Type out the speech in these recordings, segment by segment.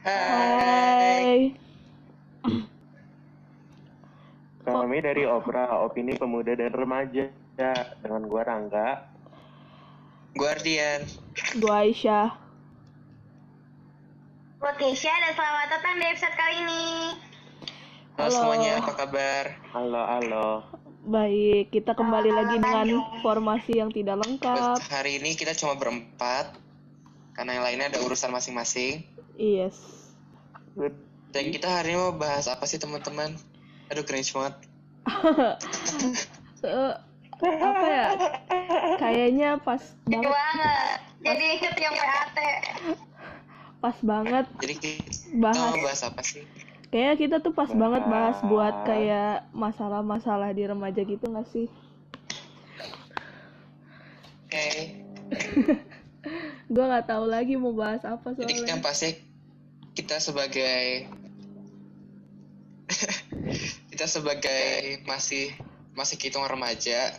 Hai, Hai. kami dari Opera, Opini Pemuda dan Remaja. Dengan gua Rangga. Guardian. Gua Aisyah. Buat Keisha dan selamat datang di episode kali ini. Halo semuanya, apa kabar? Halo. Baik, kita kembali Halo, lagi dengan Bandung. formasi yang tidak lengkap. Buat hari ini kita cuma berempat, karena yang lainnya ada urusan masing-masing. Yes. Dan kita hari ini mau bahas apa sih teman-teman? Aduh cringe banget. Apa ya? Kayaknya pas Gitu banget. banget. Jadi inget yang PAT. Pas banget Jadi kita bahas. mau bahas apa sih? Kayaknya kita tuh pas banget bahas buat kayak masalah-masalah di remaja gitu nggak sih? Oke. Gua nggak tahu lagi mau bahas apa Jadi soalnya. yang pasti kita sebagai masih hitung remaja,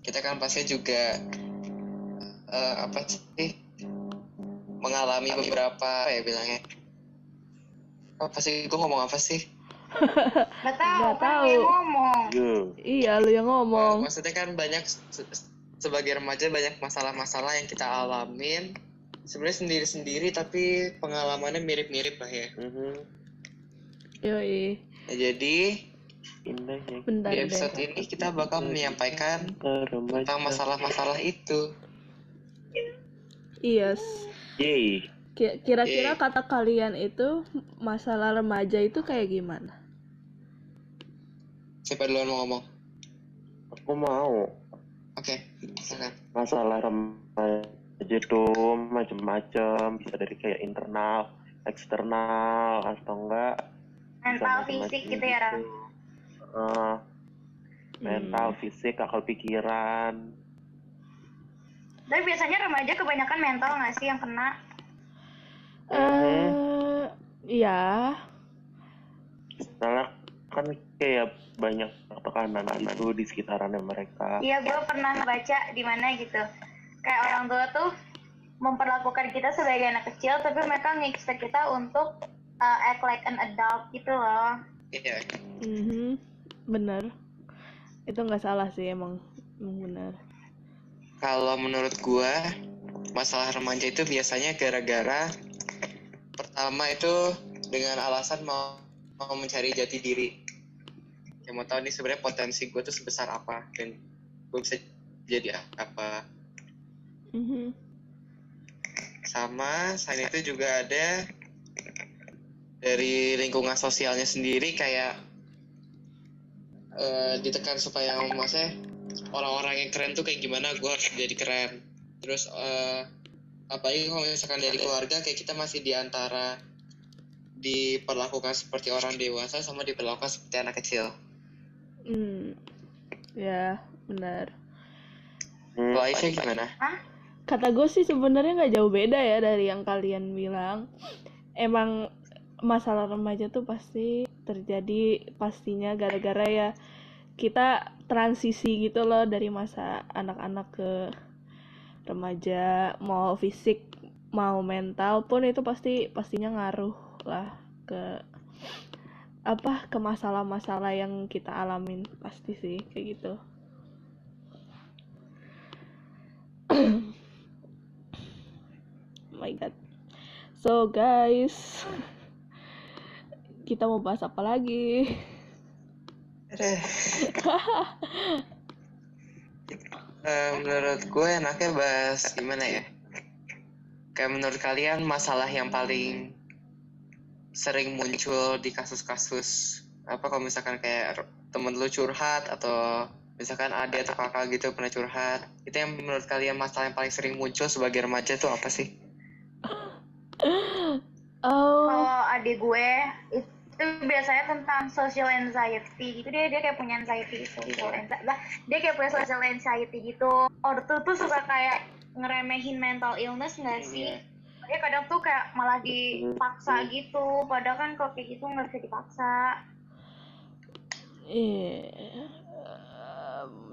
kita kan pasti juga apa sih mengalami beberapa ya bilangnya. Apa sih? Gue ngomong apa sih? Gak tahu Nggak kan tahu. gue ngomong. Iya, lu yang ngomong. Maksudnya kan banyak sebagai remaja banyak masalah-masalah yang kita alamin sebenarnya sendiri-sendiri tapi pengalamannya mirip-mirip lah ya. Yoi. Nah, jadi Indah ya. Bentar di deh. episode ini kita bakal menyampaikan tentang masalah-masalah itu. Yes. Yeay. Kira-kira kata kalian itu masalah remaja itu kayak gimana? Siapa duluan mau ngomong? Aku mau. Oke, silakan. Masalah remaja tuh macem-macem. Bisa dari kayak internal, eksternal, atau enggak Mental, fisik gitu ya, Ram. Mental, fisik, akal pikiran. Tapi biasanya remaja kebanyakan mental gak sih yang kena? Iya. Karena kan kayak banyak tekanan itu di sekitarannya mereka. Iya, gue pernah baca di mana gitu. Kayak orang tua tuh memperlakukan kita sebagai anak kecil, tapi mereka nge-expect kita untuk act like an adult gitu loh. Iya. Bener. Itu nggak salah sih emang bener. Kalau menurut gua masalah remaja itu biasanya gara-gara pertama itu dengan alasan mau mencari jati diri. Yang mau tahu nih sebenarnya potensi gue tuh sebesar apa dan gue bisa jadi apa. Sama selain itu juga ada dari lingkungan sosialnya sendiri kayak ditekan supaya maksudnya orang-orang yang keren tuh kayak gimana, gue harus jadi keren. Terus apalagi kalau misalkan dari keluarga kayak kita masih diperlakukan seperti orang dewasa sama diperlakukan seperti anak kecil. Ya benar. Kalau Aisyah gimana? Kata gue sih sebenarnya nggak jauh beda ya dari yang kalian bilang. Emang masalah remaja tuh pasti terjadi pastinya gara-gara ya kita transisi gitu loh dari masa anak-anak ke remaja, mau fisik mau mental pun itu pastinya ngaruh lah ke masalah-masalah yang kita alamin, pasti sih kayak gitu. My god. So guys, kita mau bahas apa lagi? Menurut gue enaknya bahas gimana ya? Kayak menurut kalian masalah yang paling sering muncul di kasus-kasus apa, kalau misalkan kayak temen lu curhat atau misalkan adik atau kakak gitu pernah curhat, itu yang menurut kalian masalah yang paling sering muncul sebagai remaja tuh apa sih? Kalau adik gue itu biasanya tentang social anxiety gitu. Dia kayak punya anxiety, dia kayak punya social anxiety gitu. Ortu tuh suka kayak ngeremehin mental illness nggak sih? Dia kadang tuh kayak malah dipaksa gitu, padahal kan kalau kayak gitu nggak bisa dipaksa.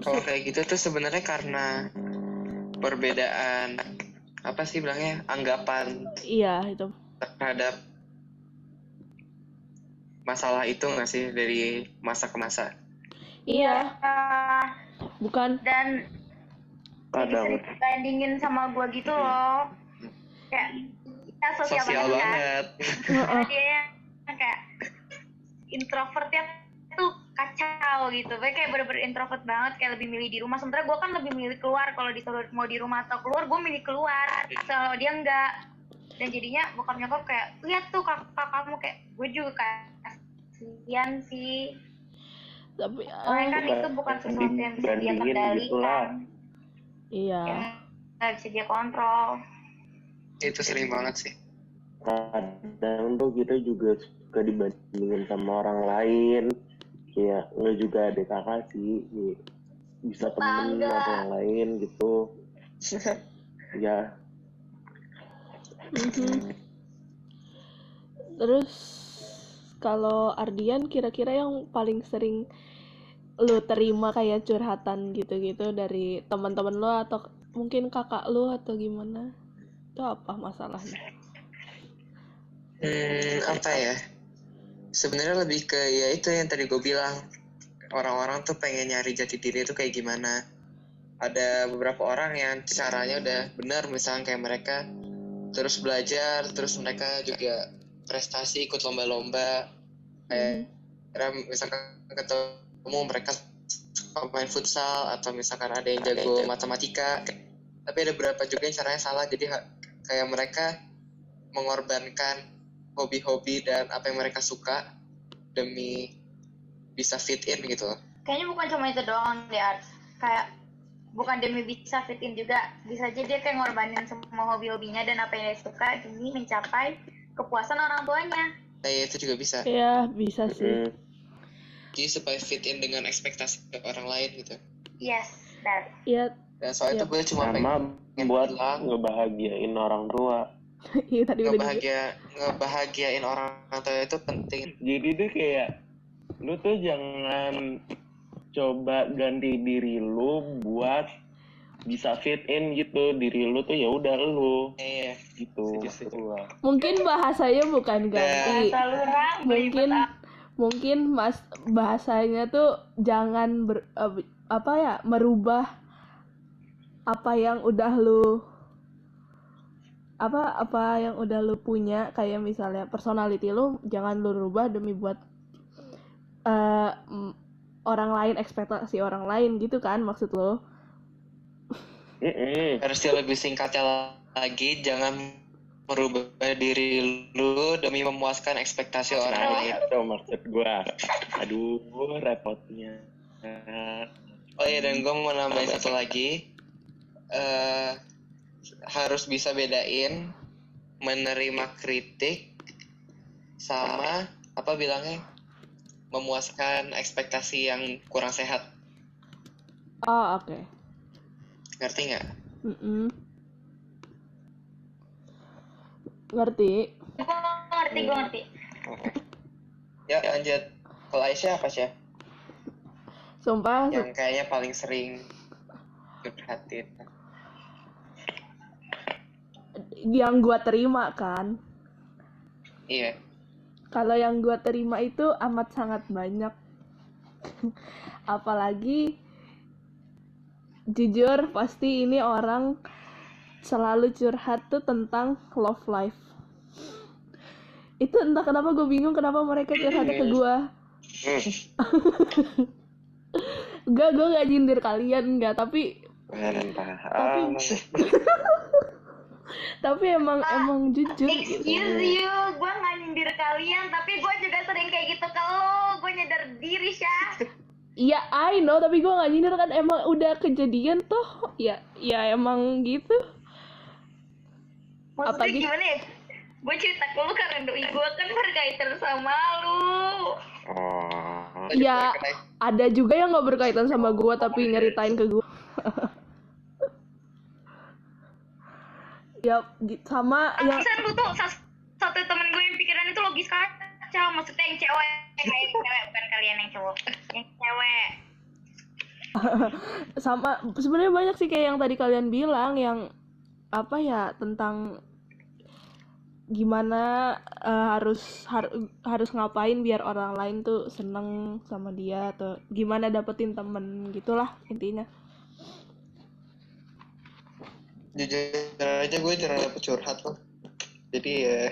Kalau kayak gitu tuh sebenarnya karena perbedaan apa sih bilangnya, anggapan Iya itu terhadap masalah itu nggak sih dari masa ke masa? Iya, bukan. Dan Kadang. sering bandingin sama gue gitu loh. Kayak kita sosial banget kan. banget. Karena dia yang kayak introvertnya tuh kacau gitu. Gue kayak bener-bener introvert banget, kayak lebih milih di rumah. Sementara gue kan lebih milih keluar. Kalau disuruh mau di rumah atau keluar, gue milih keluar. Soalnya dia enggak. Dan jadinya bokap nyokap kayak, lihat tuh kakak kamu, kayak gue juga kasihan sih. Tapi Soalnya kan itu bukan sesuatu yang bisa dia Dibandingin kendalikan. gitulah. iya. Yang nggak bisa dia kontrol. Itu sering banget sih. Kadang tuh kita juga suka dibandingin sama orang lain. Kayak lo juga ada kakak sih, kayak bisa temen Bangga. atau yang lain gitu. Ya, Mhm. Terus kalau Ardian kira-kira yang paling sering lu terima kayak curhatan gitu-gitu dari teman-teman lu atau mungkin kakak lu atau gimana? Itu apa masalahnya? Apa ya? Sebenarnya lebih ke ya itu yang tadi gue bilang. Orang-orang tuh pengen nyari jati diri itu kayak gimana. Ada beberapa orang yang caranya udah benar, misalnya kayak mereka terus belajar, terus mereka juga prestasi, ikut lomba-lomba. Kayak misalkan ketemu mereka suka main futsal, atau misalkan ada yang jago matematika. Tapi ada beberapa juga yang caranya salah, jadi kayak mereka mengorbankan hobi-hobi dan apa yang mereka suka demi bisa fit in gitu. Kayaknya bukan cuma itu doang deh, Art. Kayak bukan demi bisa fit in juga, bisa aja dia kayak ngorbanin semua hobi-hobinya dan apa yang dia suka demi mencapai kepuasan orang tuanya. Ya itu juga bisa. Ya, bisa sih. Jadi supaya fit in dengan ekspektasi orang lain gitu. Yes, that. Iya, Dan soal itu gue cuma sama pengen buat bilang, ngebahagiain orang tua. iya tadi udah juga. ngebahagiain orang tua itu penting. Jadi tuh kayak lu tuh jangan coba ganti diri lu buat bisa fit in gitu. Diri lu tuh ya udah lu Iya. gitu. Setuju. Gua. Mungkin bahasanya bukan ganti. Selalu orang Mungkin mas bahasanya tuh jangan merubah apa yang udah lu punya, kayak misalnya personality lu jangan lu rubah demi buat orang lain, ekspektasi orang lain gitu kan maksud lo. Versi lebih singkatnya lagi, jangan merubah diri lu demi memuaskan ekspektasi orang lain. Itu maksud gua. Aduh, repotnya. Oh iya, dan gue mau nambahin satu lagi. Harus bisa bedain menerima kritik sama apa bilangnya, memuaskan ekspektasi yang kurang sehat. Oh, oke. Ngerti nggak? Ngerti. Gue ngerti. Ya lanjut. Kalau Aisyah apa sih? Sumpah Yang kayaknya paling sering curhatin. yang gua terima kan. Iya. Kalau yang gua terima itu amat sangat banyak. Apalagi jujur pasti ini orang selalu curhat tuh tentang love life. Itu entah kenapa gue bingung kenapa mereka curhat ke gue. Gue gak nyindir kalian, enggak, tapi emang jujur gitu. Excuse you, gue gak nyindir kalian, tapi gue juga sering kayak gitu ke lo. Gue nyadar diri, Syah. Iya, I know, tapi gue gak nyindir kan, emang udah kejadian tuh. Ya emang gitu. Maksudnya Apalagi gimana ya? Gue cerita ke lu karena doi gue kan berkaitan sama lu. ya ada juga yang gak berkaitan sama gue tapi nyeritain ke gue. Ya sama yang Alasan lu tuh satu temen gue yang pikiran itu logis kacau. Maksudnya yang cewek, kayak cewek, bukan kalian yang cowok. Yang cewek. sama sebenarnya banyak sih kayak yang tadi kalian bilang, yang apa ya, tentang gimana harus ngapain biar orang lain tuh seneng sama dia, atau gimana dapetin temen gitulah intinya. Jujur aja gue jarang dapet curhat loh. Jadi ya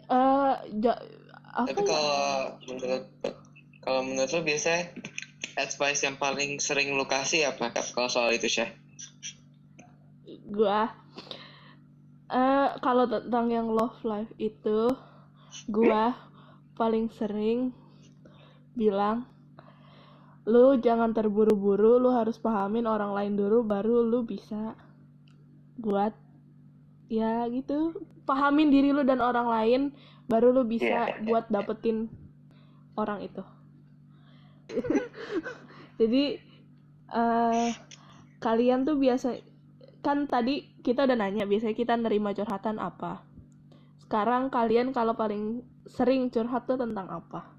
Apa tapi ya? kalau menurut lo biasanya advice yang paling sering lo kasih apa kalau soal itu, Syah? Gua kalau tentang yang love life itu, gua paling sering bilang, lu jangan terburu-buru, lu harus pahamin orang lain dulu baru lu bisa buat ya gitu, pahamin diri lu dan orang lain baru lu bisa buat dapetin orang itu. Jadi kalian tuh biasa kan, tadi kita udah nanya biasanya kita nerima curhatan apa. Sekarang kalian kalau paling sering curhat tuh tentang apa?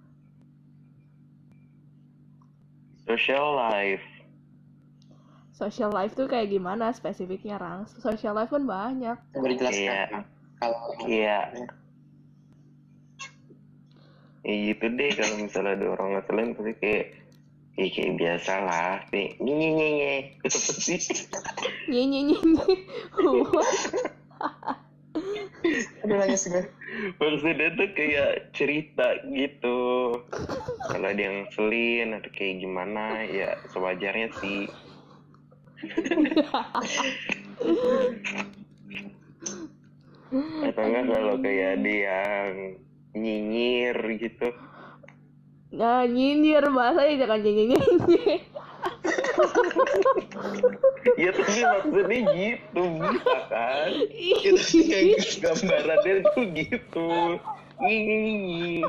Social life. Social life tuh kayak gimana spesifiknya, Rang? Social life kan banyak. Boleh jelaskan? Iya. Kalau Iya. Ya gitu deh, kalau misalnya ada orang ngeselin pasti kayak biasa lah, nye itu pasti. Nye. ada nangis gue. Maksudnya tuh kayak cerita gitu. Kalau ada yang ngeselin atau kayak gimana, ya sewajarnya sih. Atau enggak kalau kayak ada yang nyinyir gitu. Nah, nyinyir bahasanya jangan nyinyir. Ya tapi maksudnya gitu, bisa kan? Ih. Gambarannya tuh gitu. Ih.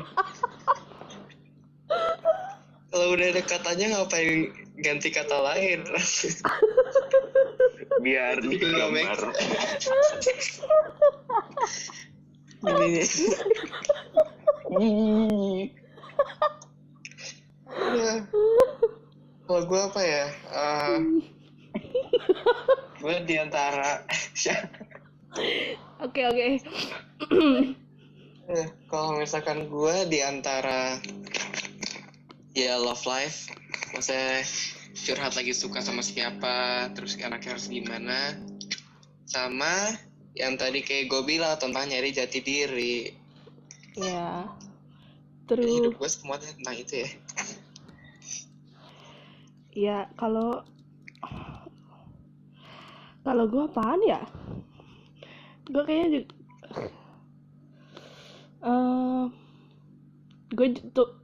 Kalau udah ada katanya ngapain ganti kata lain? Biar digambar. Ini kalau gue apa ya? Gue diantara Oke. kalau misalkan gue diantara ya love life, maksudnya curhat lagi suka sama siapa, terus anaknya harus gimana, sama yang tadi kayak gue bilang tentang nyari jati diri. Ya. Jadi Terus hidup gue semuanya tentang itu ya. ya kalau gue apaan ya? Gue kayaknya gue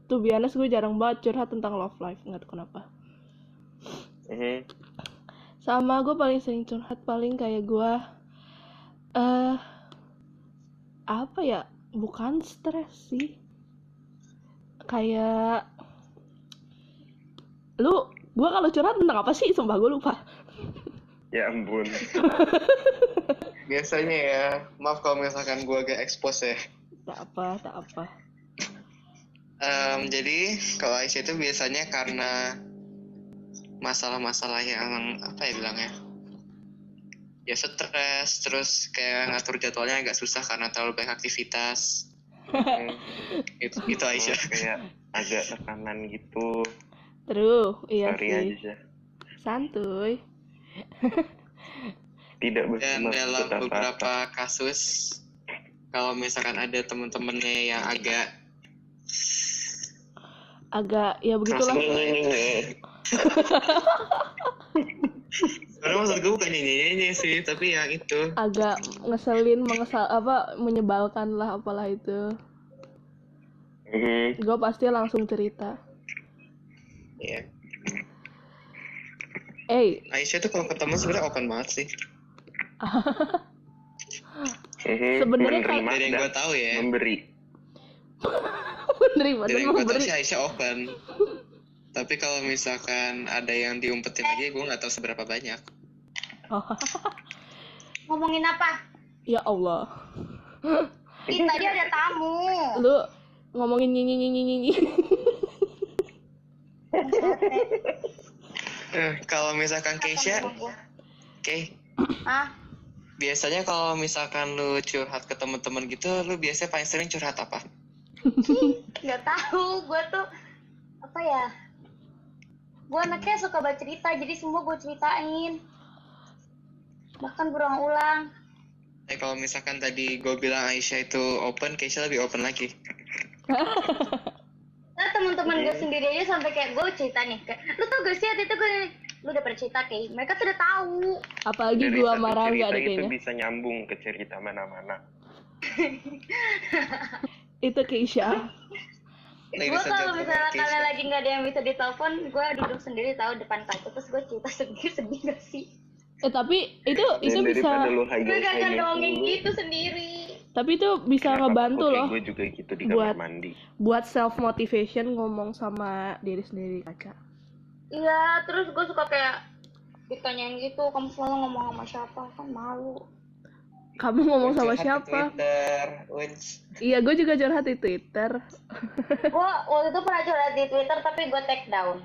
tuh biasa gue jarang banget curhat tentang love life, nggak tahu kenapa. Sama gue paling sering curhat paling kayak gue apa ya, bukan stres sih, kayak gue kalau curhat tentang apa sih, sumpah gue lupa. Ya ampun. Biasanya ya, maaf kalau misalkan gue agak expose ya. Tak apa. Jadi kalau Aisyah itu biasanya karena masalah-masalah yang apa ya bilangnya, ya stres, terus kayak ngatur jadwalnya agak susah karena terlalu banyak aktivitas. Itu Aisyah. Kayak agak tekanan gitu. Terus iya Sorry sih, aja. santuy. Tidak Dan bermaksud dalam apa-apa. beberapa kasus, kalau misalkan ada teman-temannya yang agak Ya begitulah. sebenarnya maksud gue bukan nyanyi sih, tapi yang itu Agak ngeselin, menyebalkan lah, apalah itu. Gue pasti langsung cerita. ya. Aisyah tuh kalau ketemu sebenarnya open banget sih. Sebenarnya kan Dari yang gue tahu ya, memberi. menerima dari dan yang gue tahu memberi. sih Aisyah open. Tapi kalau misalkan ada yang diumpetin lagi, gue nggak tahu seberapa banyak. Ngomongin apa? Ya Allah, Ih, tadi ada tamu. lu ngomongin nyanyi. Kalau misalkan Keisha, Ah, Biasanya kalau misalkan lu curhat ke teman-teman gitu, lu biasanya paling sering curhat apa? nggak tahu. Gue tuh apa ya? Gue anaknya suka baca cerita, jadi semua gue ceritain. Bahkan berulang-ulang. Kalau misalkan tadi gue bilang Aisyah itu open, Keisha lebih open lagi. Nah, teman-teman gue sendiri aja sampai kayak gue cerita nih, kayak lu tau gak sih itu gue, lu udah pernah cerita kayak mereka tuh udah tahu. Apalagi Dari gua satu marah cerita nggak deh itu kayaknya. bisa nyambung ke cerita mana-mana. Itu Keisha. Ladies Gue and kalau gentlemen, misalnya Keisha. kalian lagi nggak ada yang bisa ditelepon, gue duduk sendiri tahu depan kaca terus gue cerita sedih gak sih? Tapi itu Dan daripada bisa, lu Gue gak high dongeng dulu. gitu sendiri. tapi itu bisa ngebantu loh Gue juga gitu di buat- kamar mandi. buat self motivation ngomong sama diri sendiri kaca. Iya, terus gue suka kayak ditanyain gitu, kamu selalu ngomong sama siapa? Kan malu. Kamu ngomong sama Curhat ke siapa? Twitter, Iya, gue juga curhat di Twitter. Gue waktu itu pernah curhat di Twitter tapi gue take down.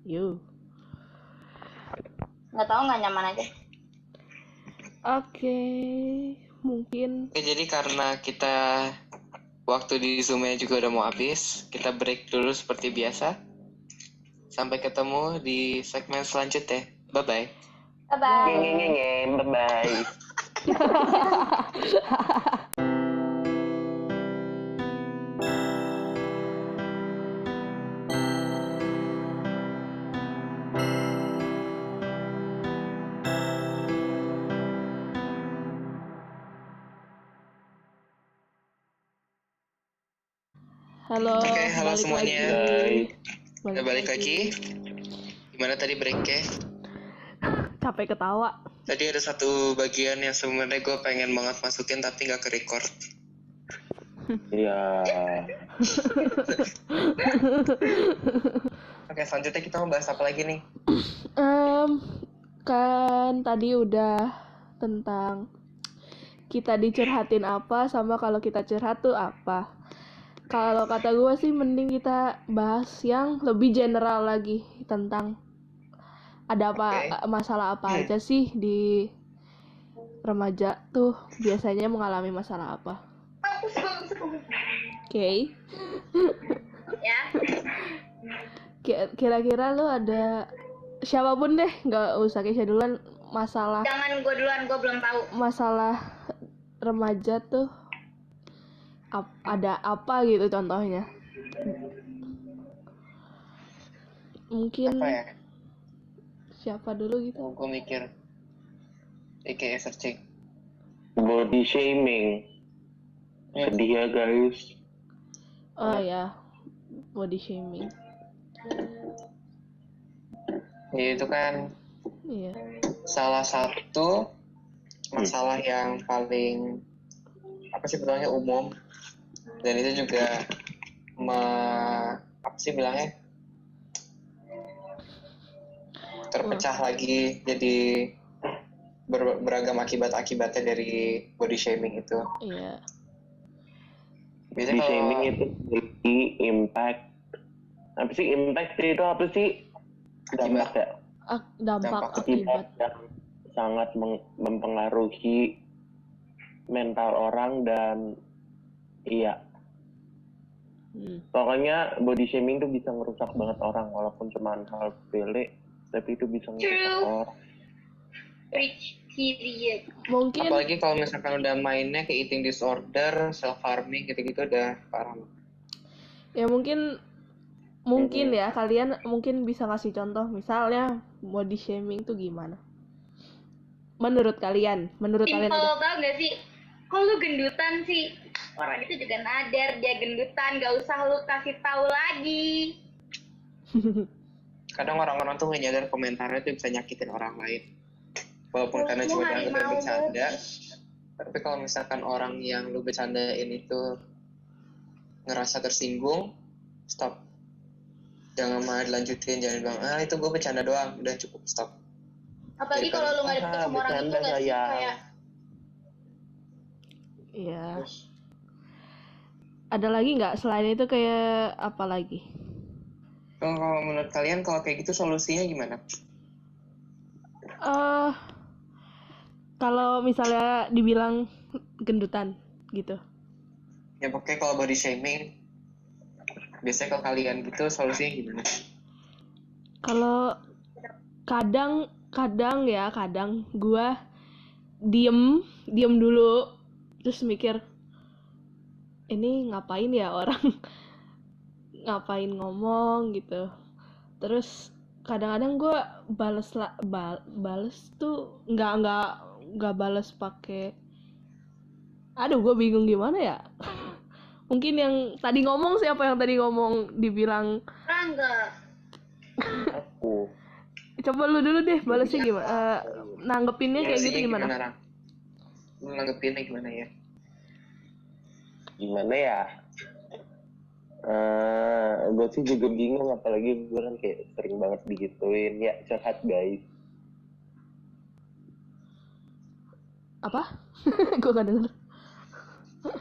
Yuh. Nggak tahu, nggak nyaman aja. Oke, mungkin Oke, jadi karena kita waktu di Zoom-nya juga udah mau habis, kita break dulu seperti biasa. Sampai ketemu di segmen selanjutnya. Bye-bye. Bye-bye. Bye-bye. halo, Oke, halo balik semuanya. lagi. Udah balik lagi. Gimana tadi breaknya? Capek ketawa. Tadi ada satu bagian yang sebenarnya gue pengen banget masukin tapi nggak ke-record. Iya. Oke, selanjutnya kita mau bahas apa lagi nih? Kan tadi udah tentang kita dicurhatin apa sama kalau kita curhat tuh apa. Kalau kata gue sih mending kita bahas yang lebih general lagi tentang ada apa, masalah apa aja sih di remaja tuh biasanya mengalami masalah apa. Oke. Ya. Kira-kira lu ada siapapun deh, nggak usah Keisha duluan, masalah Jangan gue duluan, gue belum tahu. masalah remaja tuh ada apa gitu contohnya. Mungkin Apa ya? siapa dulu gitu. Gue mikir. AKA searching. Body shaming. Sedih ya guys. Oh ya, body shaming. Ya, itu kan Iya. salah satu masalah yang paling apa sih bilangnya umum, dan itu juga apa sih bilangnya terpecah lagi jadi beragam akibatnya dari body shaming itu. Iya. Biasanya Body kalau shaming itu memiliki impact. Apa sih impact itu apa sih? Dampak ya. Dampak Dampak akibat. Yang sangat mempengaruhi mental orang dan iya. Pokoknya body shaming tuh bisa ngerusak banget orang walaupun cuma hal sepele, tapi itu bisa ngerusak orang. Rich period. Mungkin apalagi kalau misalkan udah mainnya ke eating disorder, self harming gitu-gitu udah parah. ya mungkin ya kalian mungkin bisa ngasih contoh misalnya body shaming tuh gimana? Menurut kalian Simpel aja. tau gak sih? Kok lu gendutan sih? Orang itu juga nadar dia gendutan, gak usah lu kasih tahu lagi. Kadang orang-orang tuh nggak nyadar komentarnya tuh bisa nyakitin orang lain. Walaupun karena cuma dianggap bercanda, tapi kalau misalkan orang yang lu bercandain itu ngerasa tersinggung, stop. Jangan malah dilanjutin, jangan bilang itu gue bercanda doang, udah cukup, stop. Apalagi kalau lu nggak deket sama orang itu nggak sih kayak Iya. Ada lagi nggak selain itu kayak apa lagi? Kalau menurut kalian kalau kayak gitu solusinya gimana? Kalau misalnya dibilang gendutan gitu. Ya pokoknya kalau body shaming, biasanya kalau kalian gitu solusinya gimana? Kalau kadang gua diem dulu, terus mikir ini ngapain ya orang ngapain ngomong gitu. Terus kadang-kadang gue bales tuh nggak bales pakai, aduh gue bingung gimana ya. Mungkin yang tadi ngomong, siapa yang tadi ngomong dibilang, Rangga. Aku. coba lu dulu deh balesnya gimana, nanggepinnya kayak gitu gimana? Rang? Lu nanggepinnya gimana ya? Gimana ya? Gue sih juga bingung, apalagi gue kan kayak sering banget digituin. Ya curhat guys. Apa? Gue gak denger.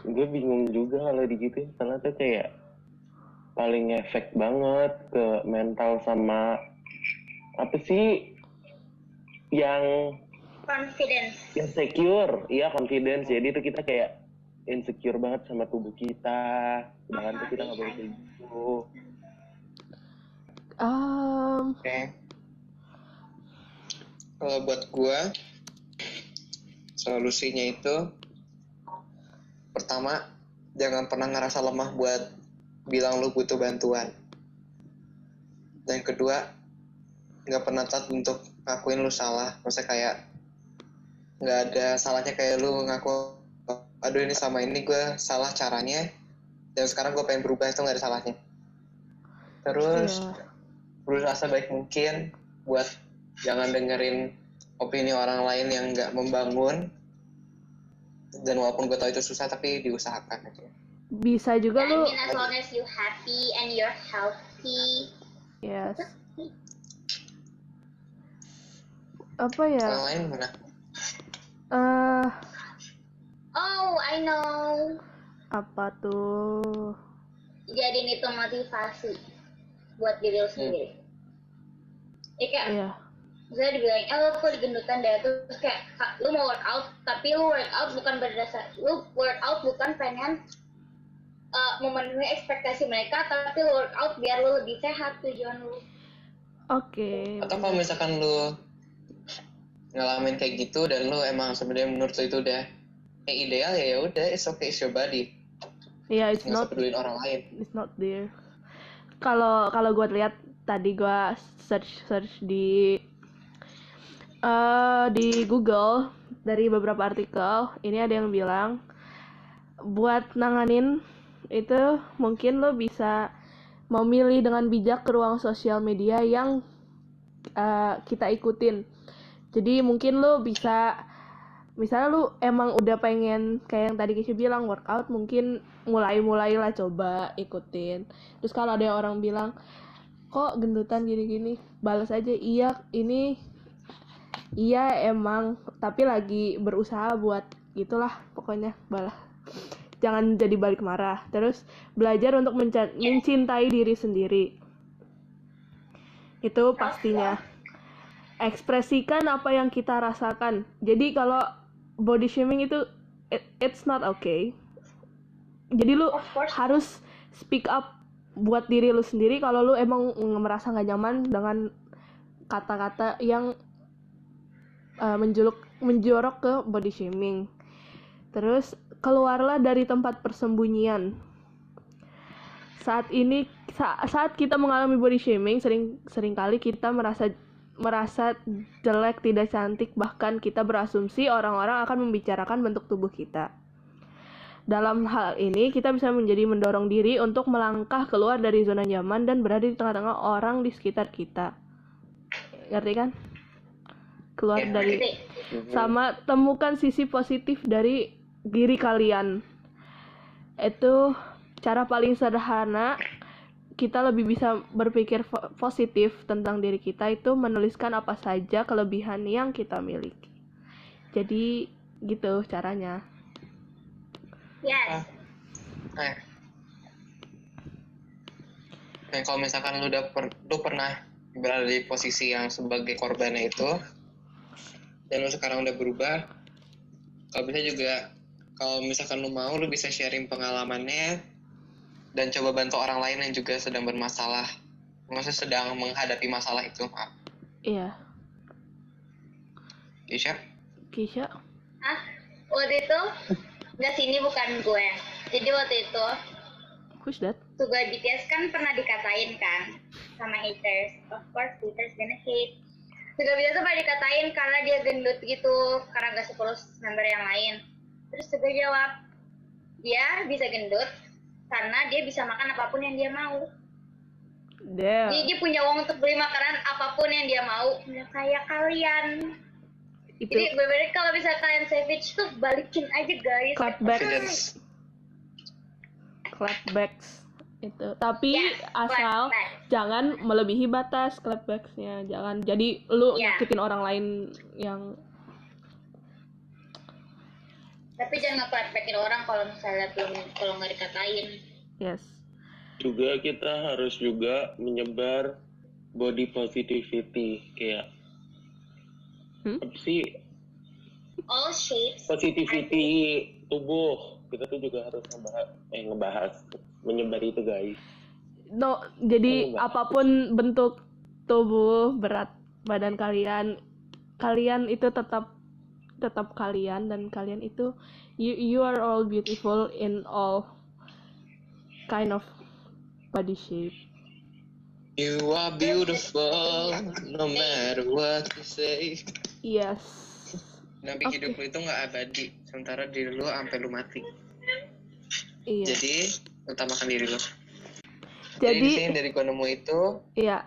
Gue bingung juga kalau digituin, karena tuh kayak paling efek banget ke mental sama apa sih yang Confidence. secure, iya confidence. Jadi tuh kita kayak insecure banget sama tubuh kita, sedangkan tuh kita nggak boleh kayak gitu. Oke. Kalau buat gua, solusinya itu pertama, jangan pernah ngerasa lemah buat bilang lu butuh bantuan. Dan kedua, nggak pernah takut untuk ngakuin lu salah. Maksudnya kayak nggak ada salahnya kayak lu ngaku, aduh ini sama ini gue salah caranya, dan sekarang gue pengen berubah, itu nggak ada salahnya. Terus berusaha sebaik mungkin buat jangan dengerin opini orang lain yang nggak membangun. Dan walaupun gue tahu itu susah, tapi diusahakan aja. Bisa juga lu. I mean, as long as you happy and you're healthy. Yes. Apa ya? Yang lain mana? Oh, I know. Apa tuh? Jadiin itu motivasi buat diri lu sendiri. Ya kayak, misalnya dibilang, lo kok digendutan deh, terus kayak, lu mau workout, tapi lu workout bukan berdasar, lu workout bukan pengen memenuhi ekspektasi mereka, tapi lu workout biar lu lebih sehat tujuan lu. Oke. Atau kalau misalkan lu ngalamin kayak gitu dan lu emang sebenarnya menurut lu itu udah yang ideal, ya udah, it's okay, it's your body. Yeah, it's nggak not usah peduliin orang lain. It's not there. Kalau gue lihat tadi gue search di Google dari beberapa artikel, ini ada yang bilang buat nanganin itu mungkin lo bisa memilih dengan bijak ke ruang sosial media yang kita ikutin. Jadi mungkin lo bisa, misalnya lo emang udah pengen kayak yang tadi Kisha bilang workout, mungkin mulailah coba ikutin. Terus kalau ada yang orang bilang kok gendutan gini-gini, balas aja iya emang, tapi lagi berusaha buat gitulah pokoknya, balas. Jangan jadi balik marah. Terus belajar untuk mencintai diri sendiri. Itu pastinya. Ekspresikan apa yang kita rasakan. Jadi kalau body shaming itu it's not okay. Jadi lu harus speak up buat diri lu sendiri kalau lu emang merasa nggak nyaman dengan kata-kata yang menjorok ke body shaming. Terus keluarlah dari tempat persembunyian. Saat kita mengalami body shaming, seringkali kita merasa jelek, tidak cantik, bahkan kita berasumsi orang-orang akan membicarakan bentuk tubuh kita. Dalam hal ini, kita bisa menjadi mendorong diri untuk melangkah keluar dari zona nyaman dan berada di tengah-tengah orang di sekitar kita. Ngerti kan? Keluar dari, sama temukan sisi positif dari diri kalian. Itu cara paling sederhana kita lebih bisa berpikir positif tentang diri kita, itu menuliskan apa saja kelebihan yang kita miliki. Jadi gitu caranya. Yes. Nah, kalau misalkan lu pernah berada di posisi yang sebagai korbannya itu, dan lu sekarang udah berubah, Kalau bisa juga, kalau misalkan lu mau, lu bisa sharing pengalamannya dan coba bantu orang lain yang juga sedang bermasalah. Maksudnya sedang menghadapi masalah itu. Iya. Kisha? Kisha? Waktu itu nggak, sini bukan gue. Jadi waktu itu Who's that? Suga BTS kan pernah dikatain kan sama haters. Of course haters gonna hate. Suga BTS tuh pernah dikatain karena dia gendut gitu, karena gak sepolos member yang lain. Terus Suga jawab, dia bisa gendut karena dia bisa makan apapun yang dia mau. Damn. Dia punya uang untuk beli makanan apapun yang dia mau. Nggak kayak kalian. Itu Jadi bener-bener kalau bisa kalian savage tuh balikin aja guys. Confidence. clapbacks itu. Tapi Yes, asal clapbacks. jangan melebihi batas clapbacksnya. Jangan jadi lu Iya. nyakitin orang lain yang Tapi jangan nge-clapbackin orang kalau misalnya kalau nggak dikatain. yes. Juga kita harus juga menyebar body positivity, kayak apa sih, All shapes. positivity tubuh. Kita tuh juga harus ngebahas menyebar itu, guys. No, jadi Enggak. apapun bentuk tubuh, berat badan kalian, kalian itu tetap kalian, dan kalian itu you are all beautiful in all kind of body shape. You are beautiful, no matter what you say. Yes. Tapi Oke. hidup lu itu nggak abadi, sementara diri lu sampai lu mati. Iya. Jadi, utamakan diri lu. Jadi di sini Jadi dari gua nemu itu, iya,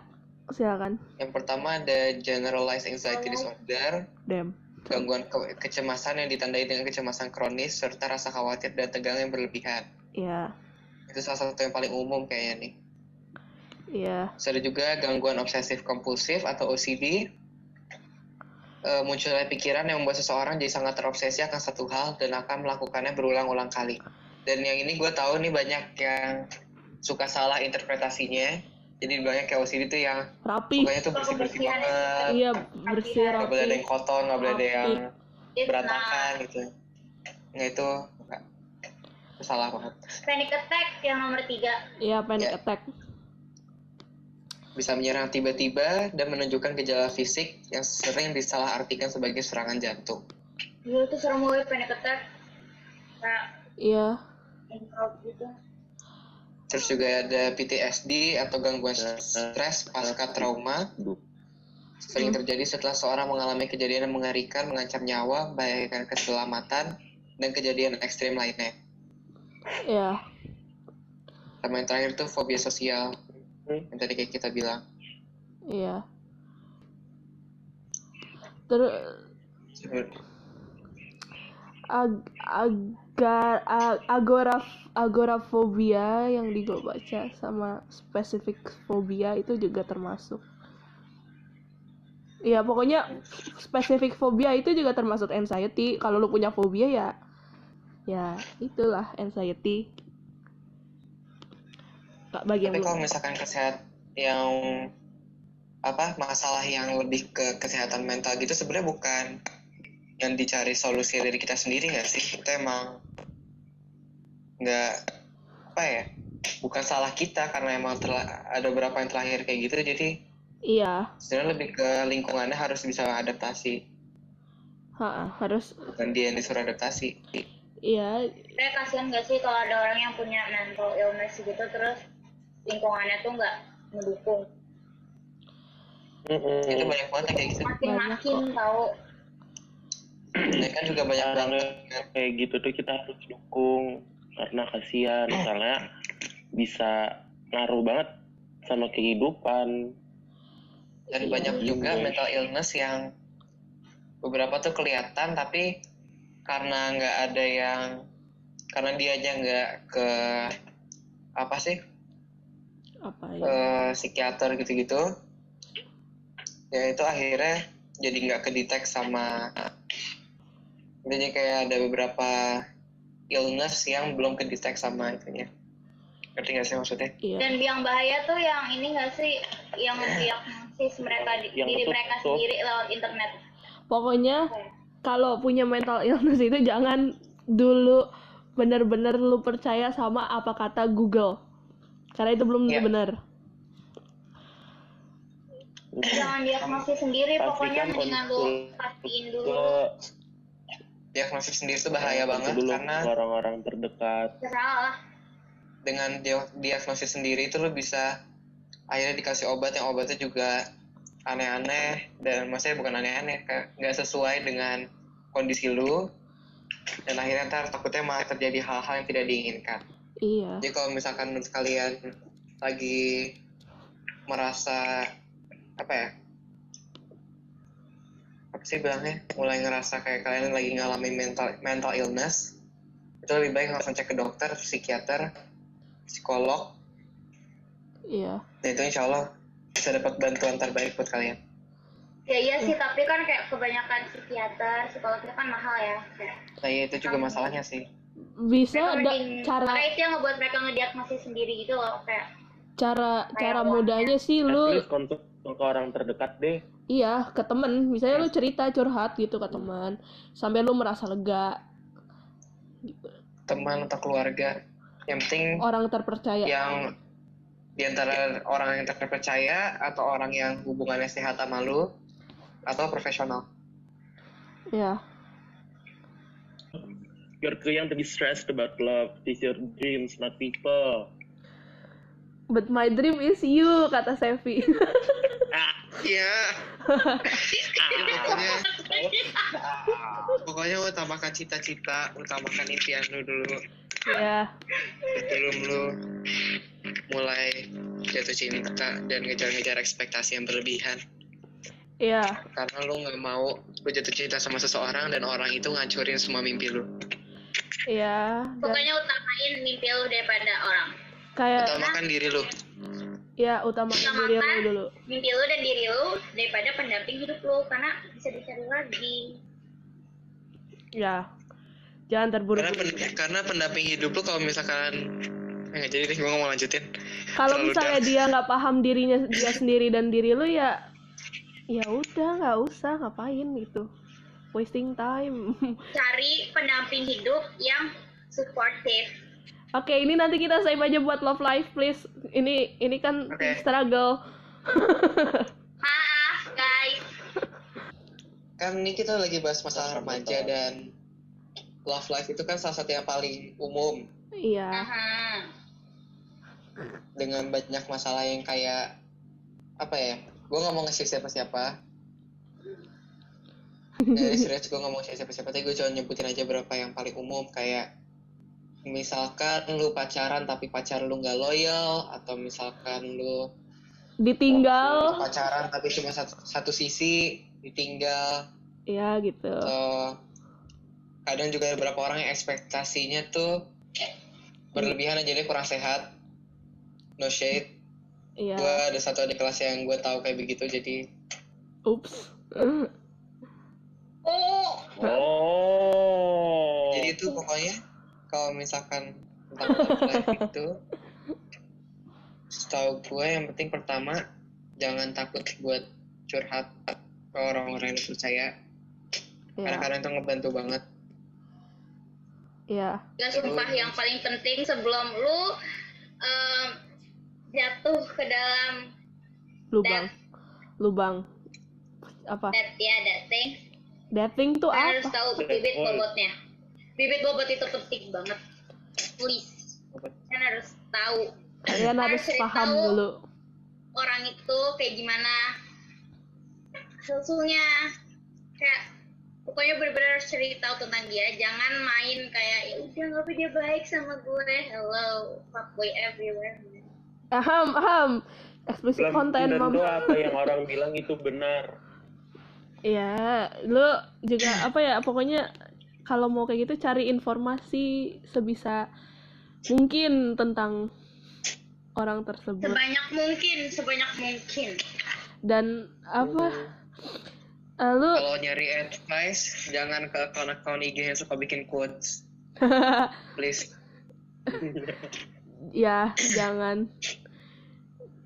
silakan. yang pertama ada generalized anxiety disorder, Damn. gangguan kecemasan yang ditandai dengan kecemasan kronis serta rasa khawatir dan tegang yang berlebihan. Iya. Itu salah satu yang paling umum kayaknya nih. Iya. Terus ada juga gangguan obsesif kompulsif atau OCD. Munculnya pikiran yang membuat seseorang jadi sangat terobsesi akan satu hal dan akan melakukannya berulang-ulang kali. Dan yang ini gue tahu nih banyak yang suka salah interpretasinya. Jadi banyak kayak OCD tuh yang Rapi. sukanya tuh bersih-bersih banget. Iya, bersih, Nggak boleh ada rapi. yang kotor, nggak boleh ada yang It's berantakan not. gitu. Nah itu salah banget. Panic attack yang nomor 3. Iya, panic Ya. attack. Bisa menyerang tiba-tiba dan menunjukkan gejala fisik yang sering disalahartikan sebagai serangan jantung. Gila tuh serem banget panic attack. Kayak Iya. improv gitu. Terus juga ada PTSD atau gangguan stres pasca trauma. Sering terjadi setelah seorang mengalami kejadian yang mengerikan, mengancam nyawa, membahayakan keselamatan, dan kejadian ekstrim lainnya. Iya. Sama yang terakhir tuh fobia sosial, yang tadi kayak kita bilang. Iya. Terus agorafobia yang gue baca sama spesifik fobia itu juga termasuk. Ya pokoknya spesifik fobia itu juga termasuk anxiety. Kalau lu punya fobia ya itulah anxiety. Bagi yang Tapi kalau belum. misalkan yang masalah yang lebih ke kesehatan mental gitu sebenarnya bukan yang dicari solusi dari kita sendiri nggak sih? Itu emang nggak bukan salah kita karena emang ada beberapa yang terlahir kayak gitu, jadi Iya. sebenarnya lebih ke lingkungannya harus bisa adaptasi, Harus. bukan dia yang disuruh adaptasi. Iya. Kayak kasihan gak sih kalau ada orang yang punya mental illness gitu terus lingkungannya tuh nggak mendukung. Itu banyak banget yang kayak gitu. Makin tahu. Ya kan juga banyak banget. Kayak gitu tuh kita harus dukung, karena kasihan misalnya bisa ngaruh banget sama kehidupan. Dan banyak juga mental illness yang beberapa tuh kelihatan tapi karena nggak ada karena dia aja nggak ke psikiater gitu-gitu, ya itu akhirnya jadi nggak kedetek sama. Jadi kayak ada beberapa illness yang belum kedetek sama itunya. Ngerti nggak sih maksudnya? Iya. Dan yang bahaya tuh yang ini nggak sih, yang mendiagnosis mereka Yang diri betul mereka tuh. sendiri lewat internet. Pokoknya kalau punya mental illness itu jangan dulu benar-benar lu percaya sama apa kata Google, karena itu belum tentu Iya. benar. Jangan diagnosis sendiri, pokoknya Pastikan mendingan lu konsul pastiin ke dulu. Diagnosis sendiri itu bahaya banget dulu karena ke orang-orang terdekat. Salah. dengan diagnosis sendiri itu lo bisa akhirnya dikasih obat yang obatnya juga aneh-aneh, dan maksudnya bukan aneh-aneh, kayak nggak sesuai dengan kondisi lu, dan akhirnya ntar takutnya malah terjadi hal-hal yang tidak diinginkan. Iya. Jadi kalau misalkan menurut kalian lagi merasa apa sih bilangnya, mulai ngerasa kayak kalian lagi ngalamin mental illness, itu lebih baik langsung cek ke dokter, psikiater, psikolog, Iya. dan itu insya Allah bisa dapat bantuan terbaik buat kalian. Ya iya sih, tapi kan kayak kebanyakan psikiater, psikolog itu kan mahal ya. Nah ya itu juga masalahnya sih. Bisa Makanya cara itu yang ngebuat mereka ngediagnosis sendiri gitu loh, kayak cara Kayak mudahnya sih At lu least konsul ke orang terdekat deh. iya ke temen, misalnya lu cerita curhat gitu ke teman sampai lu merasa lega, Teman atau keluarga, yang penting orang terpercaya. yang diantara orang yang terpercaya atau orang yang hubungannya sehat sama lu atau profesional. Ya. You're too young to be stressed about love. These your dreams, not people. But my dream is you, kata Sevi. Iya. Pokoknya utamakan cita-cita, utamakan impian lu dulu Ya. sebelum lu mulai jatuh cinta dan ngejar-ngejar ekspektasi yang berlebihan. Ya. Karena lu nggak mau lu jatuh cinta sama seseorang dan orang itu ngancurin semua mimpi lu. Ya. Dan pokoknya utamain mimpi lu daripada orang. kayak Utamakan diri lu. ya utamakan diri lu dulu. Mimpi lu dan diri lu daripada pendamping hidup lu, karena bisa dicari lagi. Ya. Jangan terburu-buru. Karena pendamping hidup lu kalau misalkan nggak jadi deh, gue nggak mau lanjutin. Kalau Terlalu misalnya dark. dia nggak paham dirinya dia sendiri dan diri lu, ya udah nggak usah ngapain gitu, wasting time. Cari pendamping hidup yang supportive. Oke, ini nanti kita save aja buat love life, please. Ini kan Oke. struggle. Maaf guys. Kan ini kita lagi bahas masalah remaja, dan love life itu kan salah satu yang paling umum, Iya. Aha. dengan banyak masalah yang kayak apa ya, gue nggak mau ngasih siapa-siapa. Serius gue nggak mau ngasih siapa-siapa, tapi gue cuma nyebutin aja berapa yang paling umum. Kayak misalkan lu pacaran tapi pacar lu nggak loyal, atau misalkan lu Ditinggal. pacaran tapi cuma satu sisi ditinggal, Ya gitu. atau kadang juga ada beberapa orang yang ekspektasinya tuh berlebihan aja, dia kurang sehat. No shade, Iya. gue ada satu adik kelas yang gue tahu kayak begitu, jadi Ups. Oh. jadi itu pokoknya kalau misalkan tentang love life itu, setahu gue yang penting pertama jangan takut buat curhat ke orang-orang yang lu percaya, karena Ya. kadang itu ngebantu banget. Ya. Dan sumpah yang paling penting sebelum lu jatuh ke dalam Lubang. Apa? that thing, Dating tuh kalian harus apa? tahu bibit bobotnya. Bibit bobot itu penting banget. Please. Kalian harus tahu. Kalian harus cari paham tahu dulu. orang itu kayak gimana hasilnya, kayak pokoknya benar-benar harus cari tahu tentang dia. Jangan main kayak ya udah nggak apa dia baik sama gue, hello fuckboy everywhere. Aham. Explicit Belum content, tentu Mom. apa yang orang bilang itu benar. Ya, lu juga apa ya, pokoknya kalau mau kayak gitu cari informasi sebisa mungkin tentang orang tersebut. Sebanyak mungkin. Dan apa? Lu Kalau nyari advice, jangan ke akun-akun IG yang suka bikin quotes, please. ya jangan.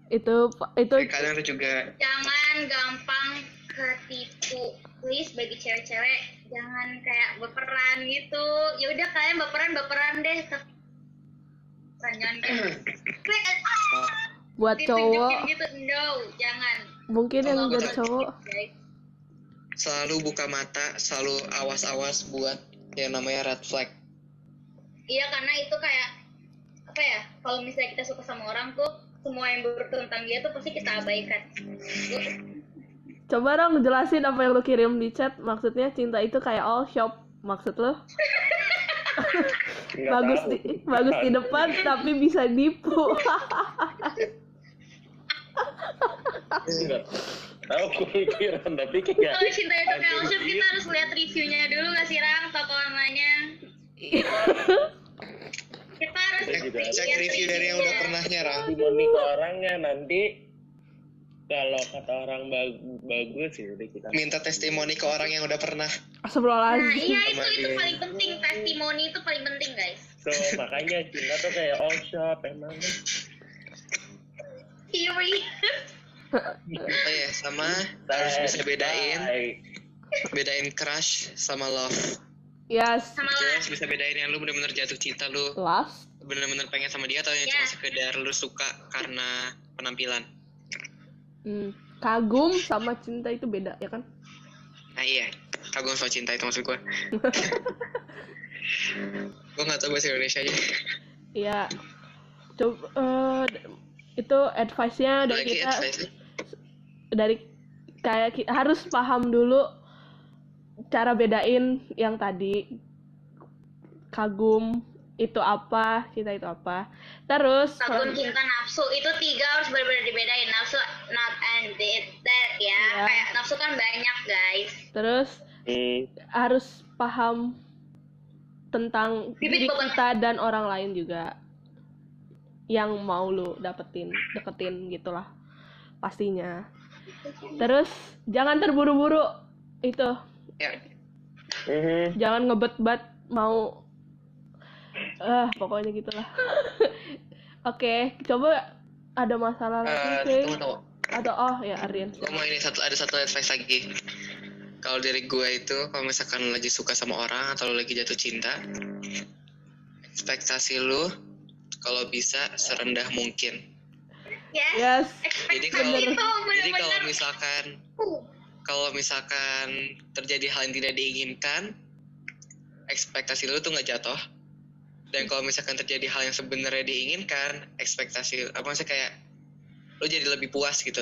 Itu Kadang itu juga Jangan gampang ketipu, please. Bagi cewek-cewek jangan kayak baperan gitu. Ya udah kalian baperan deh. Jangan kayak Buat cowok, ditunjukin gitu, no, jangan. mungkin yang Kalau jadi buat- cowok, Guys. Selalu buka mata, selalu awas-awas buat yang namanya red flag. Iya, karena itu kayak apa ya? Kalau misalnya kita suka sama orang tuh, semua yang buruk tentang dia tuh pasti kita abaikan. coba dong jelasin apa yang lu kirim di chat. Maksudnya cinta itu kayak all shop, maksud lu? Nggak bagus tahu. bagus di depan tapi bisa nipu. Nggak tahu kepikiran, tapi kayak Kalau cinta itu kayak all shop, kita harus lihat reviewnya dulu nggak sih, Rang? Toko online-nya. Kita harus Cek review dari yang udah pernah nyerang. testimoni ke orangnya nanti kalau kata orang bagus ya udah kita Minta testimoni ke orang yang udah pernah. Nah, Astagfirullahaladzim. iya Sama itu dia. paling penting, testimoni itu paling penting, guys. so makanya cinta tuh kayak all shop emang Theory. Oh ya, sama harus bisa bedain crush sama love. Yes, Sama Lu lah. harus bisa bedain yang lu bener-bener jatuh cinta, lu last. bener-bener pengen sama dia, atau yang Ya. cuma sekedar lu suka karena penampilan. Kagum sama cinta itu beda ya kan? Nah iya, kagum sama cinta itu maksud gue. Gue nggak tahu bahasa Indonesia aja. Iya. Coba itu advice-nya dari Lagi kita, advice. dari kayak harus paham dulu cara bedain yang tadi, kagum itu apa, cinta itu apa. Terus Kagum, cinta, nafsu itu 3 harus benar-benar dibedain. Nafsu not and that ya. Iya. Kayak nafsu kan banyak, guys. terus harus paham tentang Bibit diri bobot. kita dan orang lain juga yang mau lu deketin gitulah pastinya. Terus jangan terburu-buru itu, Ya, jangan ngebet-bet mau pokoknya gitulah. Oke, coba ada masalah lagi sih tunggu. atau ya Aryan. Gue mau ada satu advice lagi. Kalau dari gue itu, kalau misalkan lu lagi suka sama orang atau lu lagi jatuh cinta, ekspektasi lu kalau bisa serendah mungkin. Yes. Yes. Jadi Ekspektasi kalau itu jadi benar-benar. kalau misalkan terjadi hal yang tidak diinginkan, ekspektasi lu tuh nggak jatuh. Dan kalau misalkan terjadi hal yang sebenarnya diinginkan, ekspektasi apa sih, kayak lu jadi lebih puas gitu,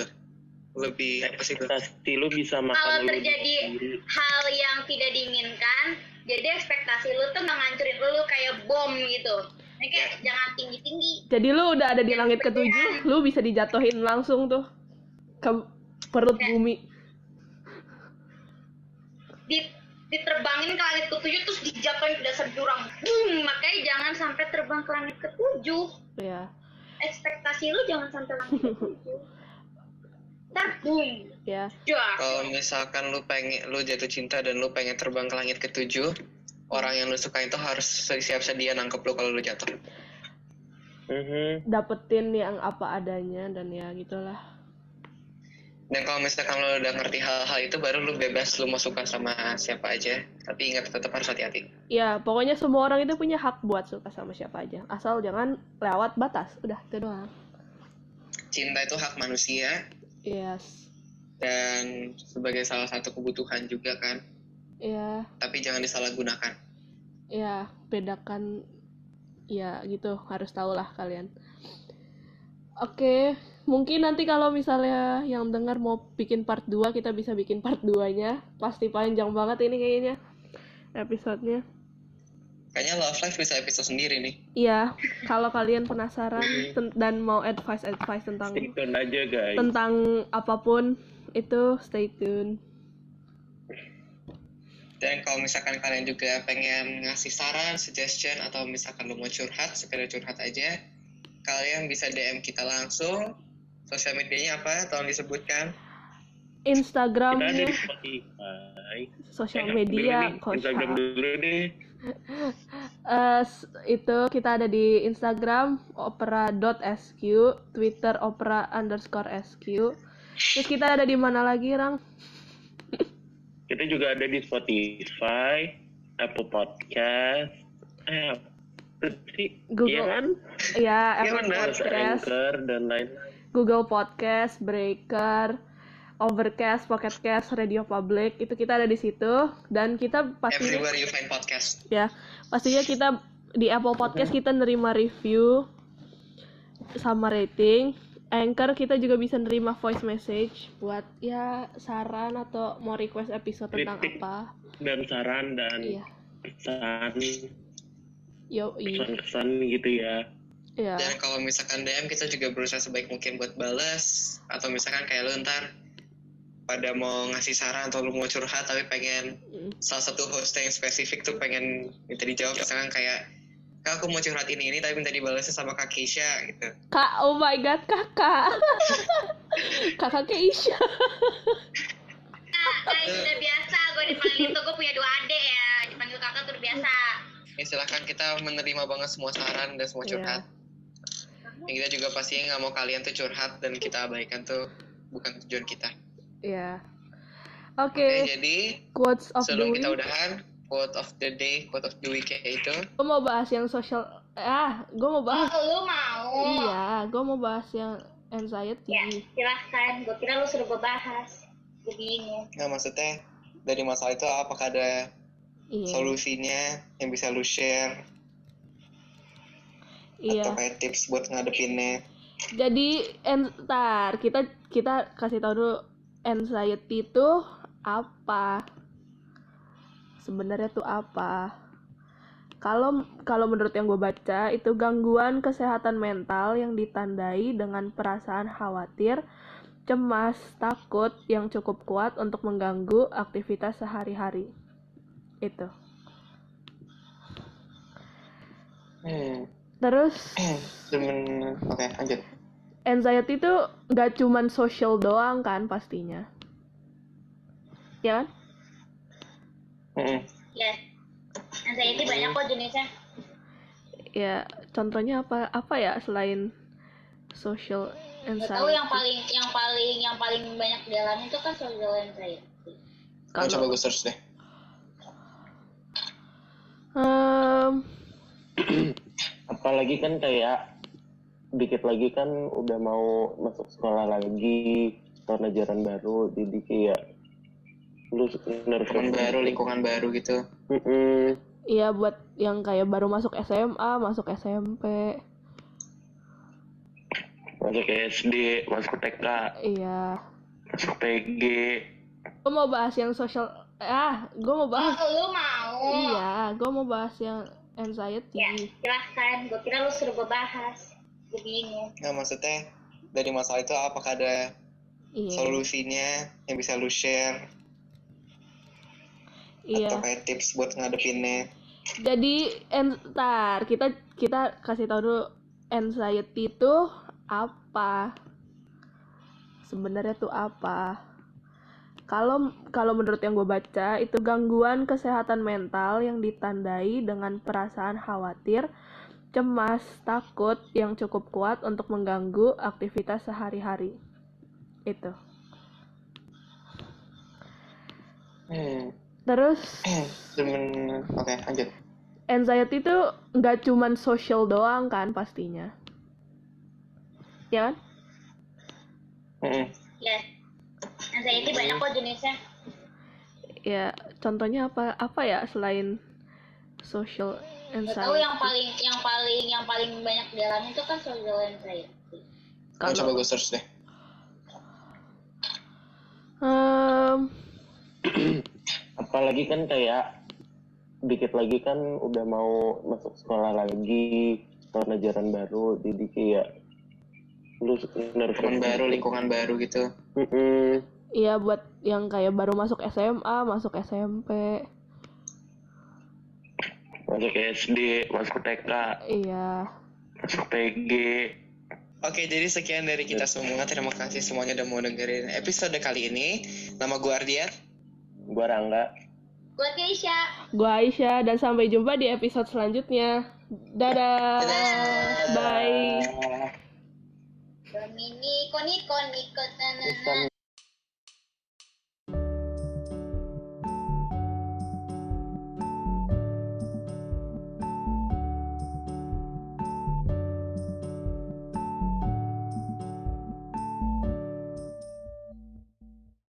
lebih apa sih, ekspektasi lu bisa makan Kalau lu terjadi sendiri. hal yang tidak diinginkan, jadi ekspektasi lu tuh ngancurin lu kayak bom gitu. Ini kayak jangan tinggi-tinggi. Jadi lu udah ada di langit ketujuh, lu bisa dijatuhin langsung tuh ke perut bumi. Diterbangin ke langit ketujuh terus dijatuhin ke dasar jurang. Boom, makanya jangan sampai terbang ke langit ketujuh. Ya, Ekspektasi lu jangan sampai langit ketujuh. Ntar boom, ya. jar. kalau misalkan lu jatuh cinta dan lu pengen terbang ke langit ketujuh, orang yang lu suka itu harus siap sedia nangkep lu kalau lu jatuh. Dapetin yang apa adanya dan ya gitulah. Dan kalau misalkan lu udah ngerti hal-hal itu, baru lu bebas, lu mau suka sama siapa aja, tapi ingat tetap harus hati-hati. Ya, pokoknya semua orang itu punya hak buat suka sama siapa aja. Asal jangan lewat batas. Udah, itu doang. Cinta itu hak manusia, Yes. dan sebagai salah satu kebutuhan juga kan, Ya, tapi jangan disalahgunakan. ya, bedakan. Ya, gitu. Harus tahu lah kalian. Oke, mungkin nanti kalau misalnya yang dengar mau bikin part 2, kita bisa bikin part 2-nya. Pasti panjang banget ini kayaknya episodenya. Kayaknya Love Life bisa episode sendiri nih. Iya, kalau kalian penasaran dan mau advice tentang Stay tune aja guys. apapun itu, stay tune. Dan kalau misalkan kalian juga pengen ngasih saran, suggestion, atau misalkan lu mau curhat, sekedar curhat aja, kalian bisa DM kita langsung. Sosial medianya apa? Tolong disebutkan. Kita ada Instagramnya, di Spotify. sosial media, Instagram dulu deh. itu kita ada di Instagram opera.sq, Twitter opera_sq. Terus kita ada di mana lagi, Rang? Kita juga ada di Spotify, Apple Podcast, apa sih? Google. Iya kan? Ya, Iya Apple benar. Terus Podcast, Anchor dan lain. Google Podcast, Breaker, Overcast, Pocket Cast, Radio Public, itu kita ada di situ. Dan kita pastinya Everywhere you find podcast. ya, pastinya kita di Apple Podcast kita nerima review sama rating. Anchor kita juga bisa nerima voice message buat ya saran atau mau request episode tentang Kritik. apa. Dan saran dan Iya. pesan-pesan gitu ya. Iya. Dan kalau misalkan DM kita juga berusaha sebaik mungkin buat balas. Atau misalkan kayak lu ntar pada mau ngasih saran atau lu mau curhat tapi pengen salah satu host yang spesifik tuh pengen minta dijawab, misalkan kayak Kak, aku mau curhat ini tapi minta dibalasnya sama Kak Keisha gitu. Kak, oh my god, kakak. Kakak Keisha. Kak, udah biasa gue dipanggil itu, gue punya 2 adik ya, dipanggil kakak tuh udah biasa. Ya silakan, kita menerima banget semua saran dan semua curhat. Yang kita juga pastinya nggak mau kalian tuh curhat dan kita abaikan, tuh bukan tujuan kita. Iya. Oke, Oke, jadi quotes of the sebelum week. kita udahan, quote of the day, quote of the week kayak itu. Gue mau bahas yang social. Gue mau bahas. Oh, lu mau? Iya, gue mau bahas yang anxiety. Ya, silahkan. Gue kira lu suruh gue bahas. Gue bingung. Nggak, maksudnya dari masalah itu apakah ada Iya. solusinya yang bisa lu share Iya. atau kayak tips buat ngadepinnya? Jadi ntar kita kasih tahu dulu anxiety itu apa. Sebenarnya tuh apa? Kalau menurut yang gue baca itu gangguan kesehatan mental yang ditandai dengan perasaan khawatir, cemas, takut yang cukup kuat untuk mengganggu aktivitas sehari-hari. Itu. Terus Oke, lanjut. anxiety itu nggak cuman social doang kan pastinya. Ya kan? Ya. Anxiety banyak kok jenisnya. Ya, contohnya apa ya selain social Gak anxiety? tahu yang paling banyak dialami itu kan social anxiety. Coba Kalau gue search deh. Apalagi kan kayak dikit lagi kan udah mau masuk sekolah lagi, pelajaran baru, jadi kayak lu Teman baru, lingkungan baru gitu. iya buat yang kayak baru masuk SMA, masuk SMP. masuk SD, masuk TK, Iya. masuk PG. Gue mau bahas yang social. Gue mau bahas. Oh, lu mau? Iya, gue mau bahas yang anxiety. Ya, silahkan. Gue kira lu suruh gue bahas. Gue bingung. Nggak, maksudnya dari masalah itu apakah ada Iya. solusinya yang bisa lu share Iya. atau kayak tips buat ngadepinnya? Jadi ntar kita kasih tahu dulu anxiety itu apa. Sebenarnya tuh apa? Kalau menurut yang gue baca itu gangguan kesehatan mental yang ditandai dengan perasaan khawatir, cemas, takut yang cukup kuat untuk mengganggu aktivitas sehari-hari. Itu. Terus Oke, lanjut. anxiety itu nggak cuman social doang kan pastinya. Ya kan? Ya. Anxiety banyak kok jenisnya. Ya, contohnya apa ya selain social Gak tahu anxiety? yang paling banyak dialami itu kan social anxiety. Coba gue search deh. Apalagi kan kayak dikit lagi kan udah mau masuk sekolah lagi, pelajaran baru, jadi kayak lu Teman baru, lingkungan baru gitu. Iya buat yang kayak baru masuk SMA, masuk SMP. masuk SD, masuk TK, Iya. masuk PG. Oke, jadi sekian dari kita semua. Terima kasih semuanya udah mau dengerin episode kali ini. Nama gue Ardian. Gua Rangga. Gue Keisha. Gua Aisyah dan sampai jumpa di episode selanjutnya. Dadah. Dadah. Bye. Domini, koni, tanana.